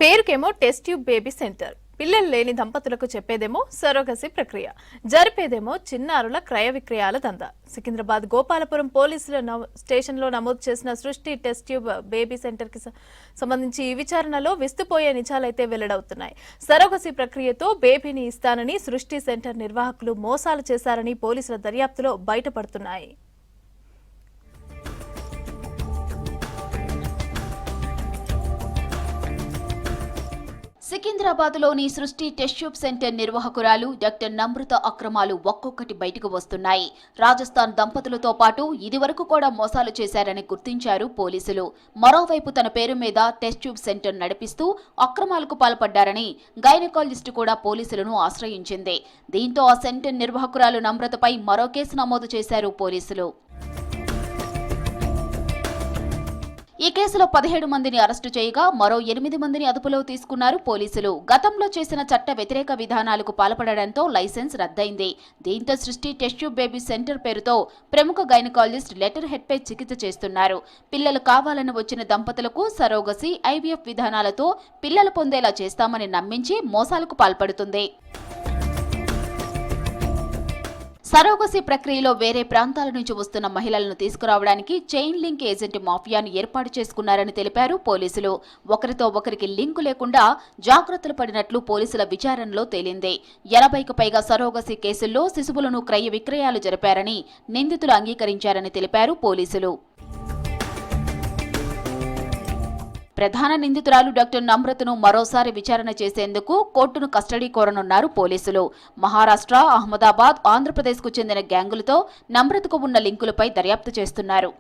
పేరుకేమో test tube baby centre, పిల్లలు లేని దంపతులకు చెప్పేదేమో సరోగసి ప్రక్రియ, జరిపేదేమో చిన్నారుల క్రయ విక్రయాల దందా. సికింద్రాబాద్ గోపాలపురం పోలీసుల స్టేషన్లో నమోదు చేసిన సృష్టి టెస్ట్ ట్యూబ్ బేబీ సెంటర్ కి సంబంధించి ఈ విచారణలో విస్తుపోయే నిజాలైతే వెల్లడవుతున్నాయి. సరోగసి ప్రక్రియతో బేబీని ఇస్తానని సృష్టి సెంటర్ నిర్వాహకులు మోసాలు చేశారని పోలీసుల దర్యాప్తులో బయటపడుతున్నాయి. సికింద్రాబాద్లోని సృష్టి టెస్ట్ ట్యూబ్ సెంటర్ నిర్వాహకురాలు డాక్టర్ నమ్రత అక్రమాలు ఒక్కొక్కటి బయటకు వస్తున్నాయి. రాజస్థాన్ దంపతులతో పాటు ఇదివరకు కూడా మోసాలు చేశారని గుర్తించారు పోలీసులు. మరోవైపు తన పేరు మీద టెస్ట్ ట్యూబ్ సెంటర్ నడిపిస్తూ అక్రమాలకు పాల్పడ్డారని గైనకాలజిస్టు కూడా పోలీసులను ఆశ్రయించింది. దీంతో ఆ సెంటర్ నిర్వాహకురాలు నమ్రతపై మరో కేసు నమోదు చేశారు పోలీసులు. ఈ కేసులో 17 మందిని అరెస్టు చేయగా మరో 8 మందిని అదుపులో తీసుకున్నారు పోలీసులు. గతంలో చేసిన చట్ట వ్యతిరేక విధానాలకు పాల్పడడంతో లైసెన్స్ రద్దయింది. దీంతో సృష్టి టెస్ట్ ట్యూబ్ బేబీ సెంటర్ పేరుతో ప్రముఖ గైనకాలజిస్ట్ లెటర్ హెడ్ పై చికిత్స చేస్తున్నారు. పిల్లలు కావాలని వచ్చిన దంపతులకు సరోగసి, ఐవీఎఫ్ విధానాలతో పిల్లలు పొందేలా చేస్తామని నమ్మించి మోసాలకు పాల్పడుతుంది. సరోగసి ప్రక్రియలో వేరే ప్రాంతాల నుంచి వస్తున్న మహిళలను తీసుకురావడానికి చైన్ లింక్ ఏజెంట్ మాఫియాను ఏర్పాటు చేసుకున్నారని తెలిపారు పోలీసులు. ఒకరితో ఒకరికి లింకు లేకుండా జాగ్రత్తలు పడినట్లు పోలీసుల విచారణలో తేలింది. 80కు పైగా సరోగసి కేసుల్లో శిశువులను క్రయ విక్రయాలు జరిపారని నిందితులు అంగీకరించారని తెలిపారు పోలీసులు. ప్రధాన నిందితురాలు డాక్టర్ నమ్రతను మరోసారి విచారణ చేసేందుకు కోర్టును కస్టడీ కోరనున్నారు పోలీసులు. మహారాష్ట్ర, అహ్మదాబాద్, ఆంధ్రప్రదేశ్కు చెందిన గ్యాంగులతో నమ్రతకు ఉన్న లింకులపై దర్యాప్తు చేస్తున్నారు.